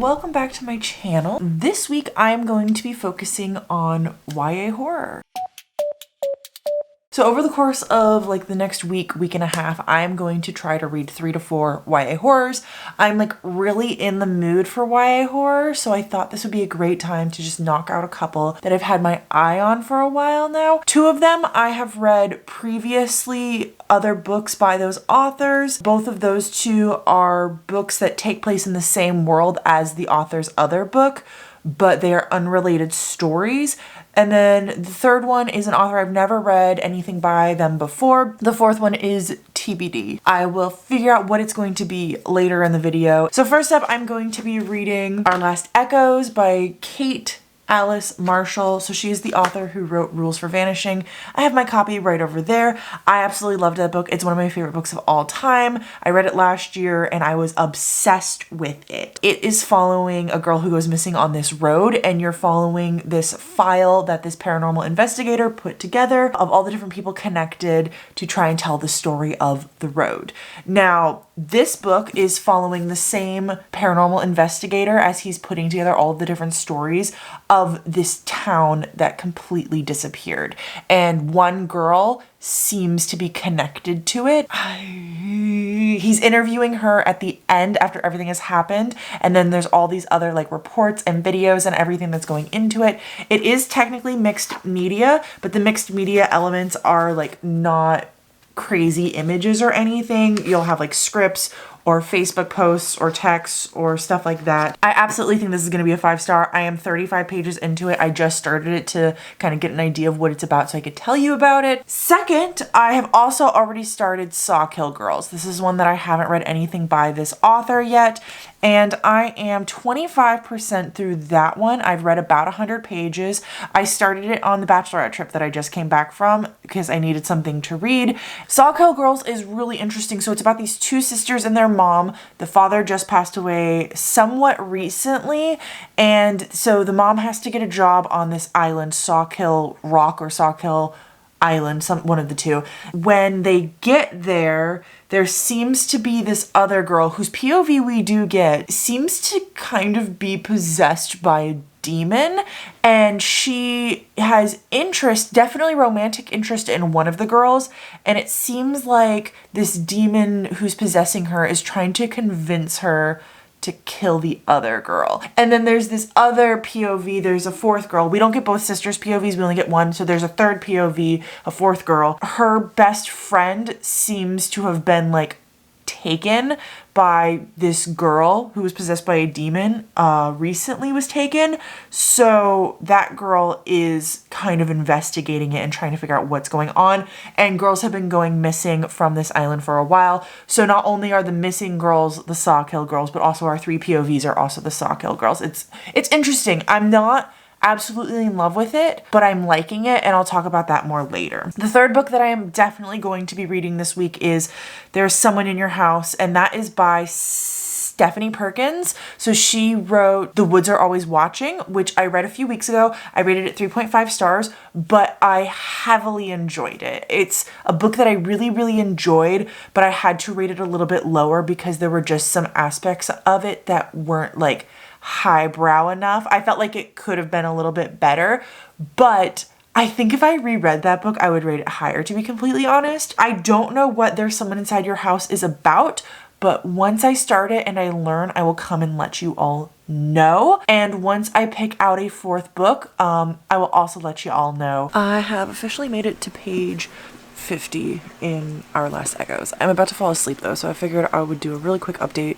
welcome back to my channel. This week I'm going to be focusing on YA horror. So over the course of like the next week and a half, I'm going to try to read 3 to 4 YA horrors. I'm like really in the mood for YA horror, so I thought this would be a great time to just knock out a couple that I've had my eye on for a while now. 2 of them I have read previously, other books by those authors. Both of those 2 are books that take place in the same world as the author's other book, but they are unrelated stories. And then the 3rd one is an author I've never read anything by them before. The 4th one is TBD. I will figure out what it's going to be later in the video. So first up, I'm going to be reading Our Last Echoes by Kate Alice Marshall. So she is the author who wrote Rules for Vanishing. I have my copy right over there. I absolutely loved that book. It's one of my favorite books of all time. I read it last year and I was obsessed with it. It is following a girl who goes missing on this road, and you're following this file that this paranormal investigator put together of all the different people connected to try and tell the story of the road. Now, this book is following the same paranormal investigator as he's putting together all of the different stories of this town that completely disappeared. And one girl seems to be connected to it. He's interviewing her at the end after everything has happened. And then there's all these other like reports and videos and everything that's going into it. It is technically mixed media, but the mixed media elements are like not crazy images or anything. You'll have like scripts or Facebook posts or texts or stuff like that. I absolutely think this is going to be a 5-star. I am 35 pages into it. I just started it to kind of get an idea of what it's about so I could tell you about it. Second, I have also already started Sawkill Girls. This is one that I haven't read anything by this author yet, and I am 25% through that one. I've read about 100 pages. I started it on the bachelorette trip that I just came back from because I needed something to read. Sawkill Girls is really interesting. So it's about these 2 sisters and their mom. The father just passed away somewhat recently, and so the mom has to get a job on this island, Sawkill Rock or Sawkill Island, one of the 2. When they get there, there seems to be this other girl whose POV we do get, seems to kind of be possessed by a demon, and she has interest, definitely romantic interest in one of the girls, and it seems like this demon who's possessing her is trying to convince her to kill the other girl. And then there's this other POV, there's a 4th girl. We don't get both sisters' POVs, we only get one, so there's a 3rd POV, a 4th girl. Her best friend seems to have been like taken by this girl who was possessed by a demon, recently was taken. So that girl is kind of investigating it and trying to figure out what's going on. And girls have been going missing from this island for a while. So not only are the missing girls the Sawkill Girls, but also our 3 POVs are also the Sawkill Girls. It's interesting. I'm not absolutely in love with it, but I'm liking it, and I'll talk about that more later. The 3rd book that I am definitely going to be reading this week is There's Someone in Your House, and that is by Stephanie Perkins. So she wrote The Woods Are Always Watching, which I read a few weeks ago. I rated it 3.5 stars, but I heavily enjoyed it. It's a book that I really enjoyed, but I had to rate it a little bit lower because there were just some aspects of it that weren't like highbrow enough. I felt like it could have been a little bit better, but I think if I reread that book, I would rate it higher, to be completely honest. I don't know what There's Someone Inside Your House is about, but once I start it and I learn, I will come and let you all know. And once I pick out a 4th book, I will also let you all know. I have officially made it to page 50 in Our Last Echoes. I'm about to fall asleep though, so I figured I would do a really quick update,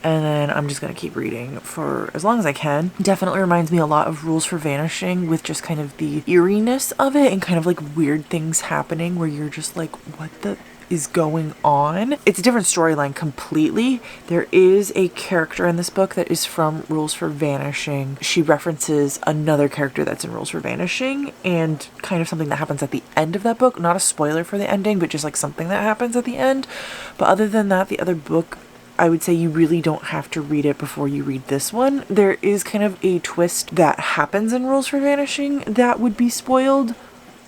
and then I'm just gonna keep reading for as long as I can. Definitely reminds me a lot of Rules for Vanishing, with just kind of the eeriness of it and kind of like weird things happening where you're just like, what the is going on? It's a different storyline completely. There is a character in this book that is from Rules for Vanishing. She references another character that's in Rules for Vanishing, and kind of something that happens at the end of that book. Not a spoiler for the ending, but just like something that happens at the end. But other than that, the other book, I would say you really don't have to read it before you read this one. There is kind of a twist that happens in Rules for Vanishing that would be spoiled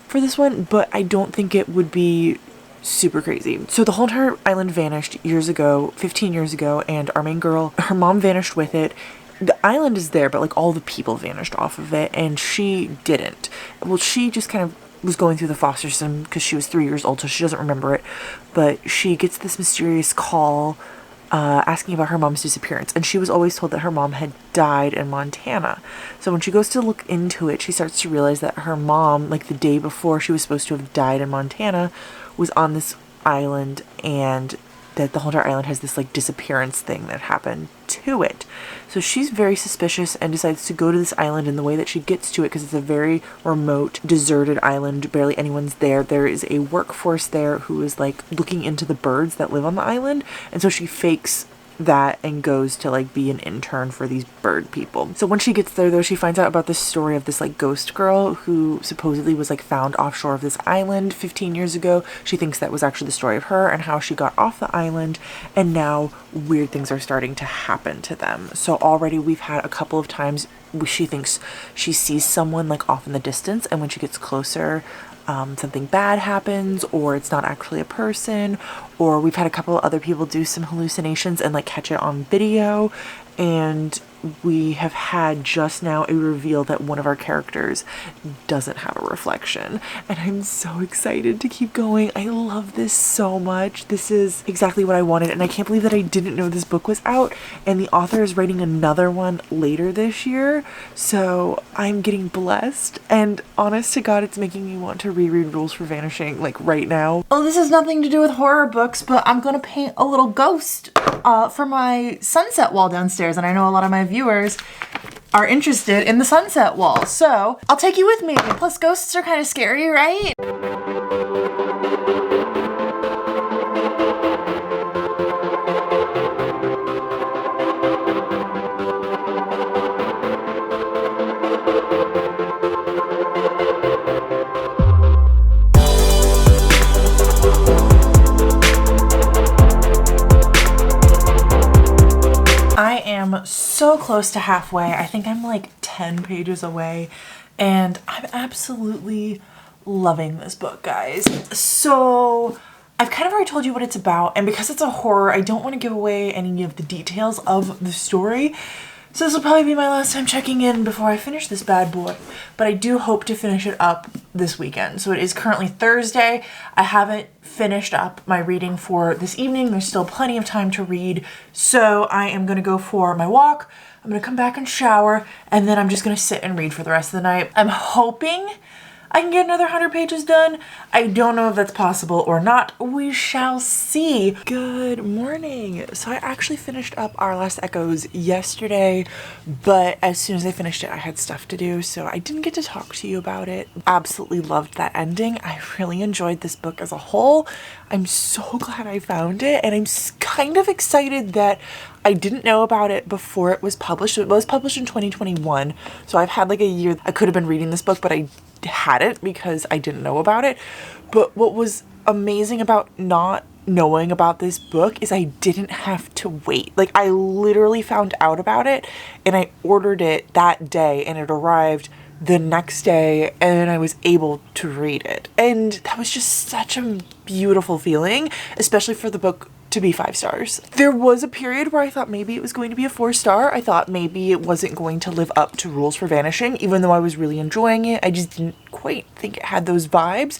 for this one, but I don't think it would be super crazy. So the whole entire island vanished years ago, 15 years ago, and our main girl, her mom vanished with it. the island is there, but like all the people vanished off of it, and she didn't. Well, she just kind of was going through the foster system because she was 3 years old, so she doesn't remember it. But she gets this mysterious call asking about her mom's disappearance, and she was always told that her mom had died in Montana. So when she goes to look into it, she starts to realize that her mom, like the day before she was supposed to have died in Montana, was on this island, and that the whole entire island has this like disappearance thing that happened to it. So she's very suspicious and decides to go to this island, and the way that she gets to it, because it's a very remote, deserted island, barely anyone's there, there is a workforce there who is like looking into the birds that live on the island, and so she fakes that and goes to like be an intern for these bird people. So when she gets there though, she finds out about this story of this like ghost girl who supposedly was like found offshore of this island 15 years ago. She thinks that was actually the story of her and how she got off the island, and now weird things are starting to happen to them. So already we've had a couple of times she thinks she sees someone like off in the distance, and when she gets closer, something bad happens, or it's not actually a person, or we've had a couple of other people do some hallucinations and like catch it on video. And we have had just now a reveal that one of our characters doesn't have a reflection, and I'm so excited to keep going. I love this so much. This is exactly what I wanted, and I can't believe that I didn't know this book was out, and the author is writing another one later this year, so I'm getting blessed. And honest to God, it's making me want to reread Rules for Vanishing like right now. Oh, this has nothing to do with horror books, but I'm gonna paint a little ghost for my sunset wall downstairs, and I know a lot of my viewers are interested in the sunset wall, so I'll take you with me. Plus ghosts are kind of scary, right? I am so close to halfway. I think I'm like 10 pages away, and I'm absolutely loving this book, guys. So I've kind of already told you what it's about, and because it's a horror, I don't want to give away any of the details of the story. So this will probably be my last time checking in before I finish this bad boy, but I do hope to finish it up this weekend. So it is currently Thursday. I haven't finished up my reading for this evening. There's still plenty of time to read. So I am going to go for my walk. I'm going to come back and shower, and then I'm just going to sit and read for the rest of the night. I'm hoping I can get another 100 pages done. I don't know if that's possible or not. We shall see. Good morning. So I actually finished up Our Last Echoes yesterday, but as soon as I finished it, I had stuff to do, so I didn't get to talk to you about it. Absolutely loved that ending. I really enjoyed this book as a whole. I'm so glad I found it, and I'm kind of excited that I didn't know about it before it was published. It was published in 2021, so I've had like a year. I could have been reading this book, but I hadn't because I didn't know about it. But what was amazing about not knowing about this book is I didn't have to wait. Like, I literally found out about it and I ordered it that day, and it arrived the next day, and I was able to read it. And that was just such a beautiful feeling, especially for the book to be 5 stars. There was a period where I thought maybe it was going to be a 4-star. I thought maybe it wasn't going to live up to Rules for Vanishing, even though I was really enjoying it. I just didn't quite think it had those vibes.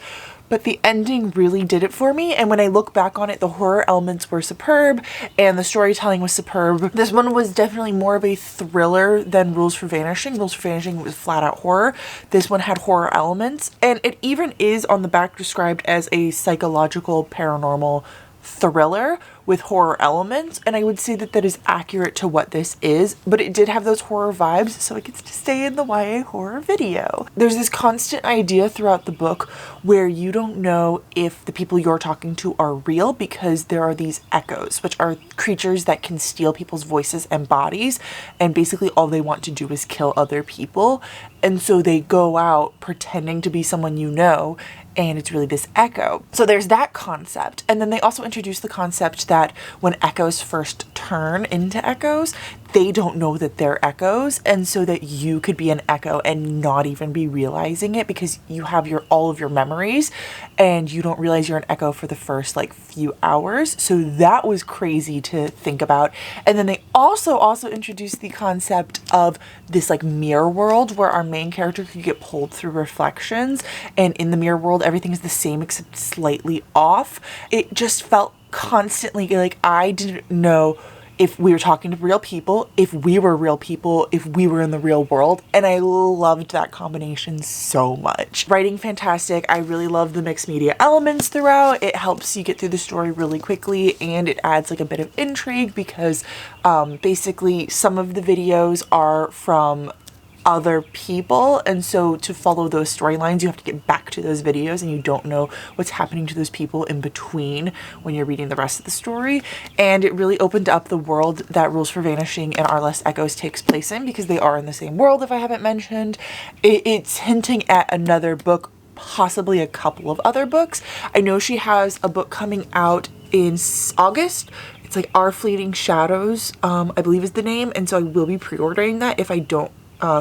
But the ending really did it for me, and when I look back on it, the horror elements were superb and the storytelling was superb. This one was definitely more of a thriller than Rules for Vanishing. Rules for Vanishing was flat out horror. This one had horror elements, and it even is on the back described as a psychological paranormal thriller with horror elements, and I would say that that is accurate to what this is, but it did have those horror vibes, so it gets to stay in the YA horror video. There's this constant idea throughout the book where you don't know if the people you're talking to are real, because there are these echoes, which are creatures that can steal people's voices and bodies, and basically all they want to do is kill other people, and so they go out pretending to be someone you know, and it's really this echo. So there's that concept. And then they also introduce the concept that when echoes first turn into echoes, they don't know that they're echoes, and so that you could be an echo and not even be realizing it because you have all of your memories and you don't realize you're an echo for the first like few hours. So that was crazy to think about. And then they also introduced the concept of this like mirror world where our main character could get pulled through reflections, and in the mirror world everything is the same except slightly off. It just felt constantly like I didn't know if we were talking to real people, if we were real people, if we were in the real world. And I loved that combination so much. Writing fantastic. I really love the mixed media elements throughout. It helps you get through the story really quickly, and it adds like a bit of intrigue because basically some of the videos are from other people, and so to follow those storylines you have to get back to those videos, and you don't know what's happening to those people in between when you're reading the rest of the story. And it really opened up the world that Rules for Vanishing and Our Less Echoes takes place in, because they are in the same world, if I haven't mentioned. It's hinting at another book, possibly a couple of other books. I know she has a book coming out in August. It's like Our Fleeting Shadows, I believe is the name, and so I will be pre-ordering that if I don't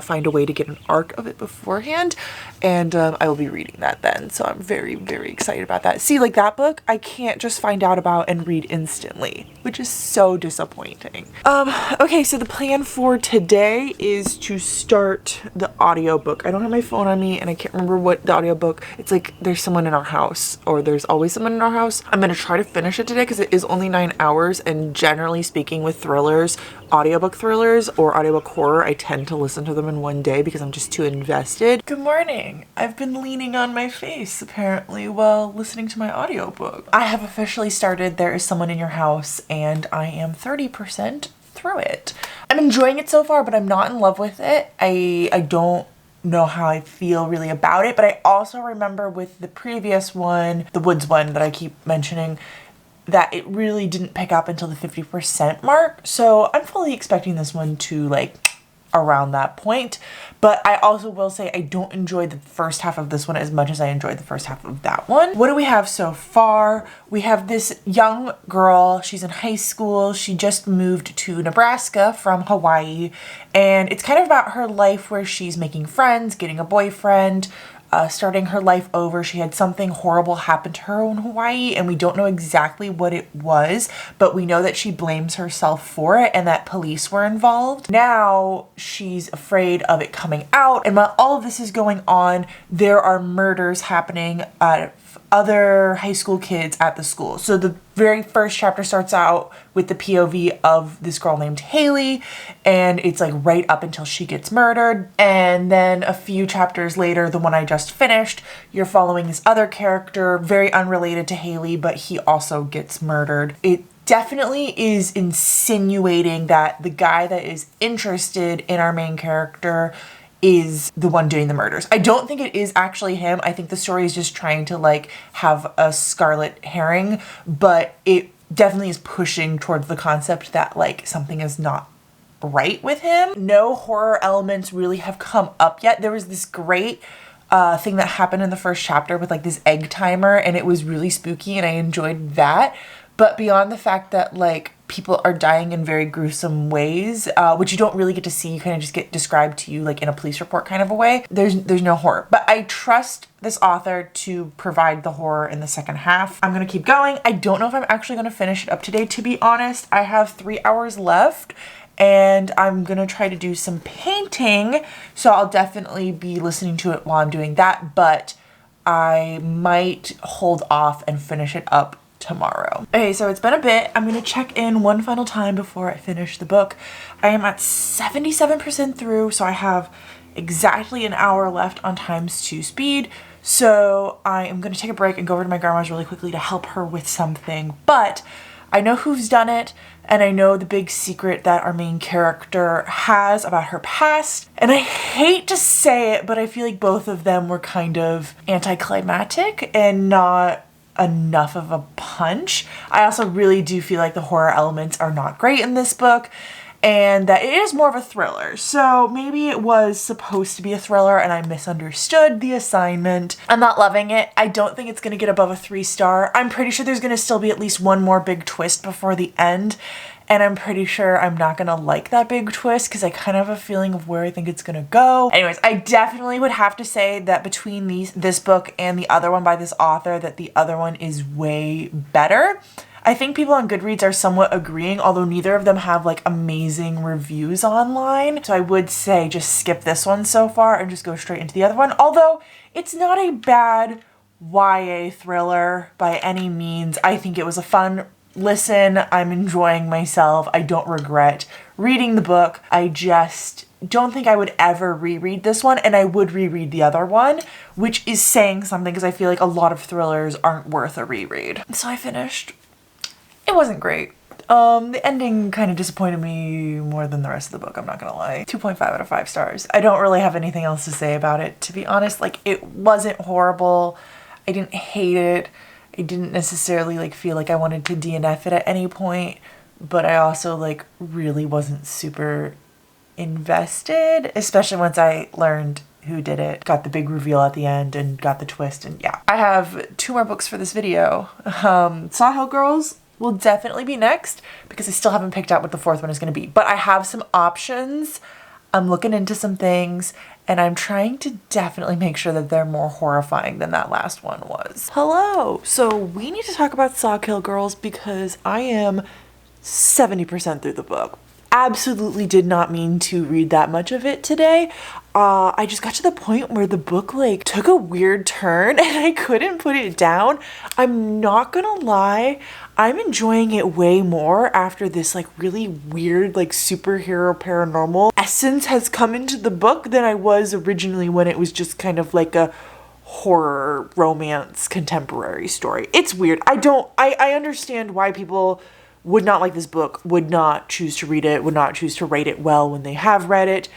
find a way to get an arc of it beforehand, and I will be reading that then. So I'm very, very excited about that. See, like that book, I can't just find out about and read instantly, which is so disappointing. Okay, so the plan for today is to start the audiobook. I don't have my phone on me, and I can't remember what the audiobook. It's like there's someone in our house, or there's always someone in our house. I'm gonna try to finish it today because it is only 9 hours, and generally speaking with thrillers, audiobook thrillers or audiobook horror, I tend to listen to them in one day because I'm just too invested. Good morning. I've been leaning on my face apparently while listening to my audiobook. I have officially started There Is Someone in Your House, and I am 30% through it. I'm enjoying it so far, but I'm not in love with it. I don't know how I feel really about it, but I also remember with the previous one, the Woods one that I keep mentioning, that it really didn't pick up until the 50% mark. So I'm fully expecting this one to like around that point. But I also will say I don't enjoy the first half of this one as much as I enjoyed the first half of that one. What do we have so far? We have this young girl. She's in high school. She just moved to Nebraska from Hawaii. And it's kind of about her life where she's making friends, getting a boyfriend, starting her life over. She had something horrible happen to her in Hawaii, and we don't know exactly what it was, but we know that she blames herself for it and that police were involved. Now she's afraid of it coming out, and while all of this is going on, there are murders happening at other high school kids at the school. So the very first chapter starts out with the POV of this girl named Haley, and it's like right up until she gets murdered. And then a few chapters later, the one I just finished, you're following this other character, very unrelated to Haley, but he also gets murdered. It definitely is insinuating that the guy that is interested in our main character is the one doing the murders. I don't think it is actually him. I think the story is just trying to like have a scarlet herring, but it definitely is pushing towards the concept that like something is not right with him. No horror elements really have come up yet. There was this great thing that happened in the first chapter with like this egg timer, and it was really spooky and I enjoyed that. But beyond the fact that like people are dying in very gruesome ways, which you don't really get to see, you kind of just get described to you like in a police report kind of a way, there's no horror. But I trust this author to provide the horror in the second half. I'm gonna keep going. I don't know if I'm actually gonna finish it up today, to be honest. I have 3 hours left, and I'm gonna try to do some painting, so I'll definitely be listening to it while I'm doing that, but I might hold off and finish it up tomorrow. Okay, so it's been a bit. I'm gonna check in one final time before I finish the book. I am at 77% through, so I have exactly an hour left on ×2 speed. So I am gonna take a break and go over to my grandma's really quickly to help her with something. But I know who's done it, and I know the big secret that our main character has about her past. And I hate to say it, but I feel like both of them were kind of anticlimactic and not enough of a punch. I also really do feel like the horror elements are not great in this book, and that it is more of a thriller. So maybe it was supposed to be a thriller and I misunderstood the assignment. I'm not loving it. I don't think it's gonna get above a 3 star. I'm pretty sure there's gonna still be at least one more big twist before the end, and I'm pretty sure I'm not gonna like that big twist because I kind of have a feeling of where I think it's gonna go. Anyways, I definitely would have to say that between this book and the other one by this author, that the other one is way better. I think people on Goodreads are somewhat agreeing, although neither of them have like amazing reviews online. So I would say just skip this one so far and just go straight into the other one. Although it's not a bad YA thriller by any means. I think it was a fun listen. I'm enjoying myself. I don't regret reading the book. I just don't think I would ever reread this one, and I would reread the other one, which is saying something because I feel like a lot of thrillers aren't worth a reread. So I finished. It wasn't great. The ending kind of disappointed me more than the rest of the book, I'm not gonna lie. 2.5 out of 5 stars. I don't really have anything else to say about it, to be honest. Like, it wasn't horrible. I didn't hate it. I didn't necessarily like feel like I wanted to DNF it at any point, but I also like really wasn't super invested, especially once I learned who did it, got the big reveal at the end, and got the twist, and yeah. I have 2 more books for this video. Sawkill Girls will definitely be next because I still haven't picked out what the 4th one is going to be, but I have some options. I'm looking into some things, and I'm trying to definitely make sure that they're more horrifying than that last one was. Hello! So we need to talk about Sawkill Girls because I am 70% through the book. Absolutely did not mean to read that much of it today. I just got to the point where the book like took a weird turn and I couldn't put it down. I'm not gonna lie, I'm enjoying it way more after this like really weird like superhero paranormal essence has come into the book than I was originally when it was just kind of like a horror romance contemporary story. It's weird. I understand why people would not like this book, would not choose to read it, would not choose to rate it well when they have read it.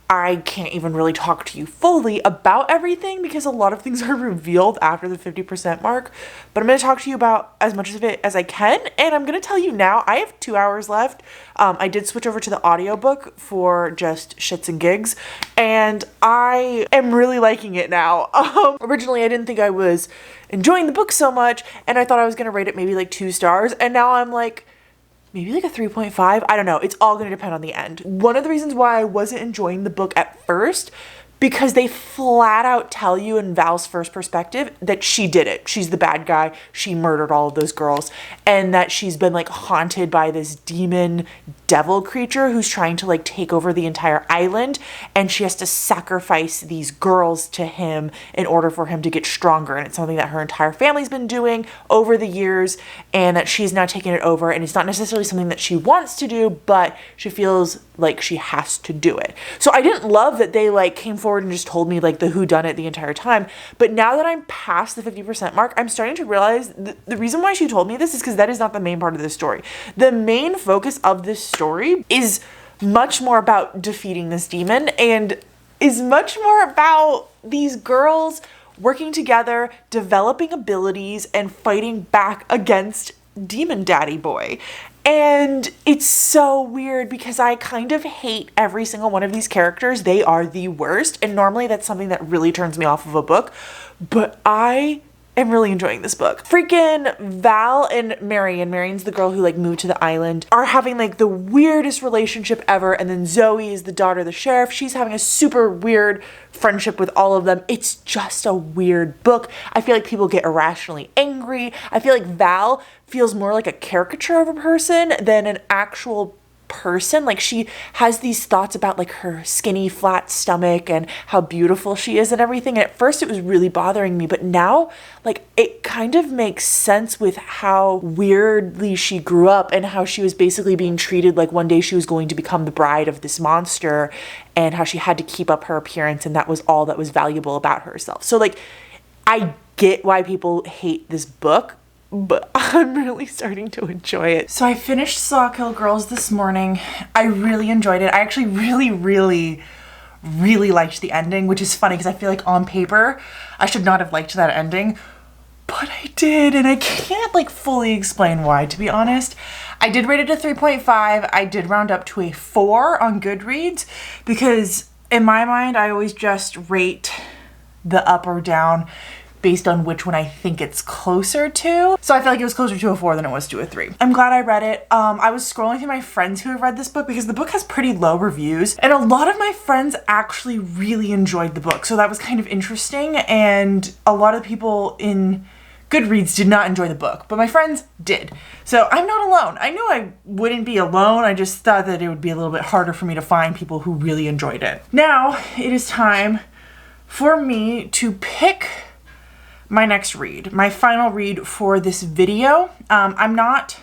I can't even really talk to you fully about everything because a lot of things are revealed after the 50% mark, but I'm going to talk to you about as much of it as I can, and I'm going to tell you now, I have 2 hours left. I did switch over to the audiobook for just shits and gigs, and I am really liking it now. Originally, I didn't think I was enjoying the book so much, and I thought I was going to rate it maybe like 2 stars, and now I'm like, maybe like a 3.5. I don't know. It's all going to depend on the end. One of the reasons why I wasn't enjoying the book at first, because they flat out tell you in Val's first perspective that she did it. She's the bad guy. She murdered all of those girls, and that she's been like haunted by this demon devil creature who's trying to like take over the entire island, and she has to sacrifice these girls to him in order for him to get stronger. And it's something that her entire family's been doing over the years, and that she's now taking it over, and it's not necessarily something that she wants to do, but she feels like she has to do it. So I didn't love that they like came forward and just told me like the whodunit the entire time, but now that I'm past the 50% mark, I'm starting to realize the reason why she told me this is because that is not the main part of the story. The main focus of this story is much more about defeating this demon, and is much more about these girls working together, developing abilities, and fighting back against Demon Daddy Boy. And it's so weird because I kind of hate every single one of these characters. They are the worst. And normally that's something that really turns me off of a book. But I am really enjoying this book. Freaking Val and Marion's the girl who like moved to the island, are having like the weirdest relationship ever. And then Zoe is the daughter of the sheriff. She's having a super weird friendship with all of them. It's just a weird book. I feel like people get irrationally angry. I feel like Val feels more like a caricature of a person than an actual person. Like, she has these thoughts about like her skinny flat stomach and how beautiful she is and everything, and at first it was really bothering me, but now like it kind of makes sense with how weirdly she grew up and how she was basically being treated like one day she was going to become the bride of this monster, and how she had to keep up her appearance, and that was all that was valuable about herself. So like, I get why people hate this book, but I'm really starting to enjoy it. So I finished Sawkill Girls this morning. I really enjoyed it. I actually really liked the ending, which is funny because I feel like on paper I should not have liked that ending, but I did, and I can't like fully explain why, to be honest. I did rate it a 3.5. I did round up to a 4 on Goodreads because in my mind I always just rate the up or down based on which one I think it's closer to. So I feel like it was closer to a 4 than it was to a 3. I'm glad I read it. I was scrolling through my friends who have read this book because the book has pretty low reviews, and a lot of my friends actually really enjoyed the book. So that was kind of interesting, and a lot of people in Goodreads did not enjoy the book, but my friends did. So I'm not alone. I knew I wouldn't be alone. I just thought that it would be a little bit harder for me to find people who really enjoyed it. Now it is time for me to pick my next read, my final read for this video. I'm not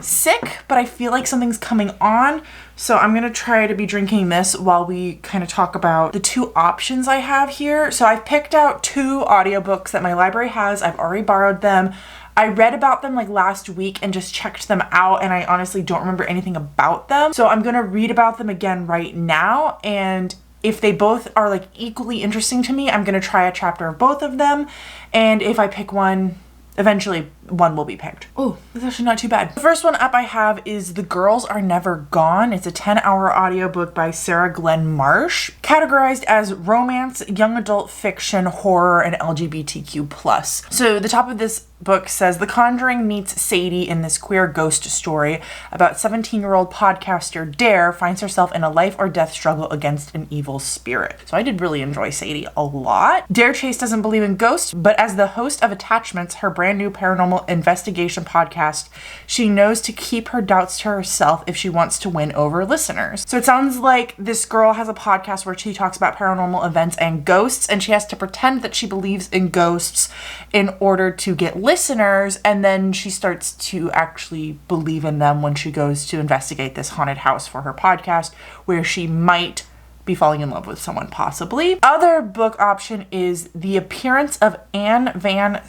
sick, but I feel like something's coming on. So I'm gonna try to be drinking this while we kind of talk about the 2 options I have here. So I've picked out 2 audiobooks that my library has. I've already borrowed them. I read about them like last week and just checked them out, and I honestly don't remember anything about them. So I'm gonna read about them again right now, and if they both are like equally interesting to me, I'm gonna try a chapter of both of them. And if I pick one, eventually one will be picked. Oh, that's actually not too bad. The first one up I have is The Girls Are Never Gone. It's a 10-hour audiobook by Sarah Glenn Marsh, categorized as romance, young adult fiction, horror, and LGBTQ+. So the top of this book says The Conjuring meets Sadie in this queer ghost story about 17-year-old podcaster Dare finds herself in a life or death struggle against an evil spirit. So I did really enjoy Sadie a lot. Dare Chase doesn't believe in ghosts, but as the host of Attachments, her brand new paranormal investigation podcast, she knows to keep her doubts to herself if she wants to win over listeners. So it sounds like this girl has a podcast where she talks about paranormal events and ghosts, and she has to pretend that she believes in ghosts in order to get listeners, and then she starts to actually believe in them when she goes to investigate this haunted house for her podcast, where she might be falling in love with someone, possibly. Other book option is The Appearance of Annie Van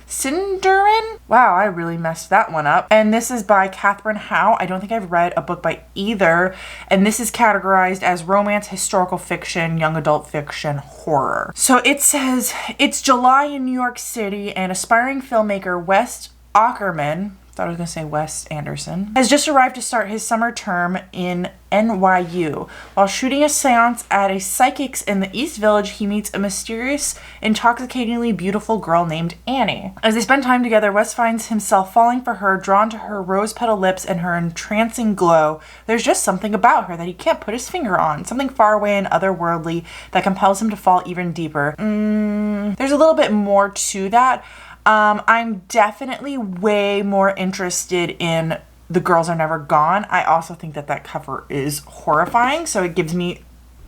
Sinderin? Wow, I really messed that one up. And this is by Catherine Howe. I don't think I've read a book by either. And this is categorized as romance, historical fiction, young adult fiction, horror. So it says, it's July in New York City, and aspiring filmmaker Wes Ackerman, thought I was going to say Wes Anderson, has just arrived to start his summer term in NYU. While shooting a seance at a psychic's in the East Village, he meets a mysterious, intoxicatingly beautiful girl named Annie. As they spend time together, Wes finds himself falling for her, drawn to her rose-petal lips and her entrancing glow. There's just something about her that he can't put his finger on, something far away and otherworldly that compels him to fall even deeper. There's a little bit more to that. I'm definitely way more interested in The Girls Are Never Gone. I also think that that cover is horrifying, so it gives me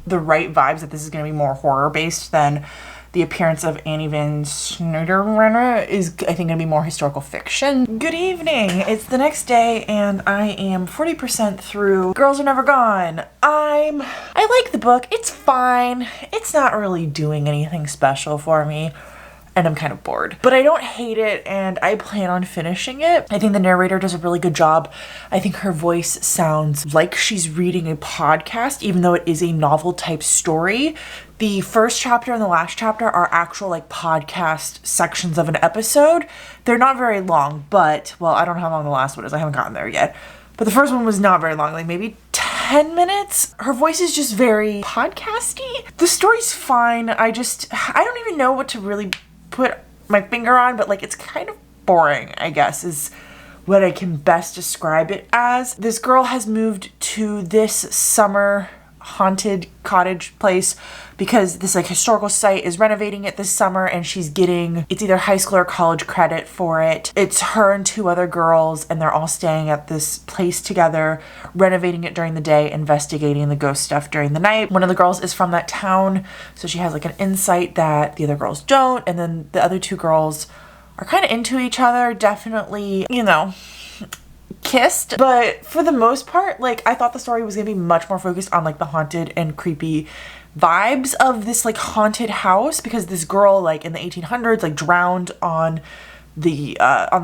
the right vibes that this is going to be more horror-based than The Appearance of Annie Van Sinderin is, I think, going to be more historical fiction. Good evening! It's the next day, and I am 40% through Girls Are Never Gone. I like the book. It's fine. It's not really doing anything special for me, and I'm kind of bored. But I don't hate it, and I plan on finishing it. I think the narrator does a really good job. I think her voice sounds like she's reading a podcast, even though it is a novel type story. The first chapter and the last chapter are actual like podcast sections of an episode. They're not very long, but, well, I don't know how long the last one is. I haven't gotten there yet. But the first one was not very long, like maybe 10 minutes. Her voice is just very podcasty. The story's fine. I don't even know what to really put my finger on, but like it's kind of boring, I guess, is what I can best describe it as. This girl has moved to this summer haunted cottage place because this like historical site is renovating it this summer, and she's getting, it's either high school or college credit for it. It's her and 2 other girls, and they're all staying at this place together, renovating it during the day, investigating the ghost stuff during the night. One of the girls is from that town, so she has like an insight that the other girls don't, and then the other 2 girls are kind of into each other, definitely, you know, kissed. But for the most part, like, I thought the story was gonna be much more focused on like the haunted and creepy vibes of this like haunted house, because this girl like in the 1800s like drowned on the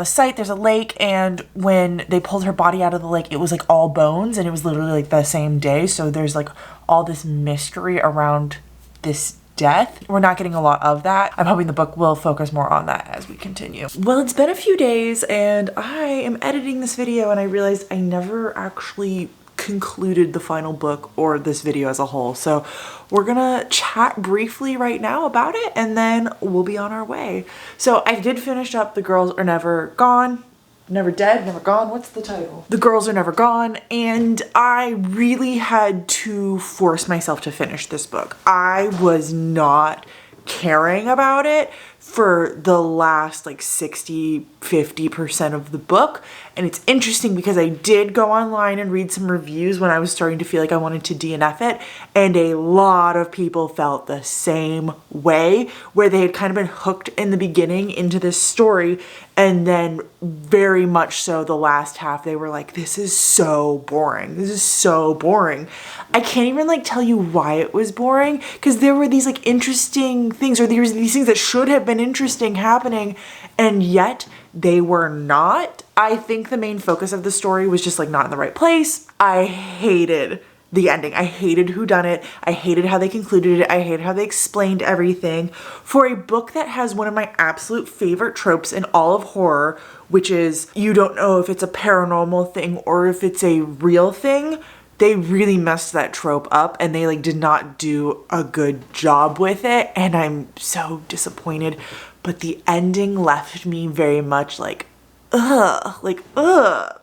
site. There's a lake, and when they pulled her body out of the lake, it was like all bones, and it was literally like the same day. So there's like all this mystery around this death. We're not getting a lot of that. I'm hoping the book will focus more on that as we continue. Well, it's been a few days, and I am editing this video, and I realized I never actually concluded the final book or this video as a whole. So we're gonna chat briefly right now about it and then we'll be on our way. So I did finish up The Girls Are Never Gone. Never Dead, Never Gone. What's the title? The Girls Are Never Gone. And I really had to force myself to finish this book. I was not caring about it for the last like 60-50% of the book. And it's interesting because I did go online and read some reviews when I was starting to feel like I wanted to DNF it, and a lot of people felt the same way, where they had kind of been hooked in the beginning into this story, and then very much so the last half they were like, this is so boring, this is so boring. I can't even like tell you why it was boring, because there were these like interesting things, or there was these things that should have been interesting happening, and yet they were not. I think the main focus of the story was just like not in the right place. I hated the ending. I hated who done it. I hated how they concluded it. I hated how they explained everything. For a book that has one of my absolute favorite tropes in all of horror, which is you don't know if it's a paranormal thing or if it's a real thing, they really messed that trope up and they like did not do a good job with it, and I'm so disappointed. But the ending left me very much like, ugh, like, ugh,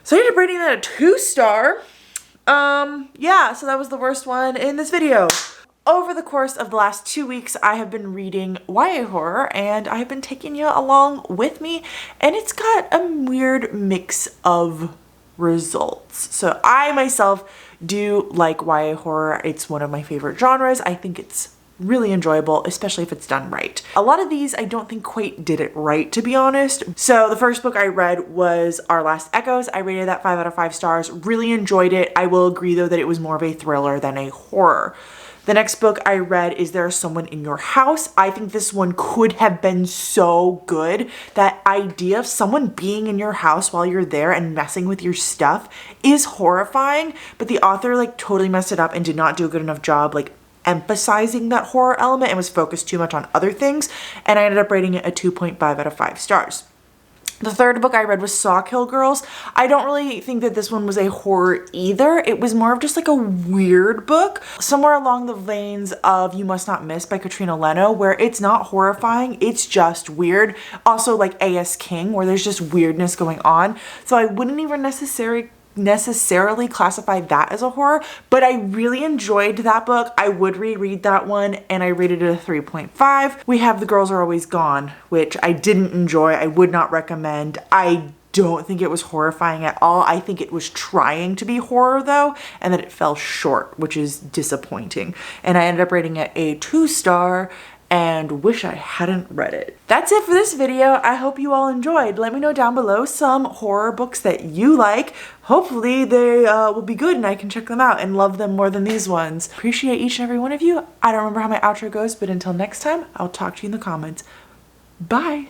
So I ended up rating that a 2-star. Yeah, so that was the worst one in this video. Over the course of the last 2 weeks, I have been reading YA horror, and I have been taking you along with me, and it's got a weird mix of results. So I myself do like YA horror. It's one of my favorite genres. I think it's really enjoyable, especially if it's done right. A lot of these I don't think quite did it right, to be honest. So the first book I read was Our Last Echoes. I rated that 5 out of 5 stars. Really enjoyed it. I will agree though that it was more of a thriller than a horror. The next book I read is There Is Someone in Your House. I think this one could have been so good. That idea of someone being in your house while you're there and messing with your stuff is horrifying, but the author like totally messed it up and did not do a good enough job like emphasizing that horror element and was focused too much on other things, and I ended up rating it a 2.5 out of 5 stars. The third book I read was Sawkill Girls. I don't really think that this one was a horror either. It was more of just like a weird book, somewhere along the veins of You Must Not Miss by Katrina Leno, where it's not horrifying, it's just weird. Also like A.S. King, where there's just weirdness going on. So I wouldn't even necessarily classify that as a horror, but I really enjoyed that book. I would reread that one, and I rated it a 3.5. We have The Girls Are Always Gone, which I didn't enjoy. I would not recommend. I don't think it was horrifying at all. I think it was trying to be horror though, and that it fell short, which is disappointing. And I ended up rating it a 2-star, and wish I hadn't read it. That's it for this video. I hope you all enjoyed. Let me know down below some horror books that you like. Hopefully they will be good and I can check them out and love them more than these ones. Appreciate each and every one of you. I don't remember how my outro goes, but until next time, I'll talk to you in the comments. Bye.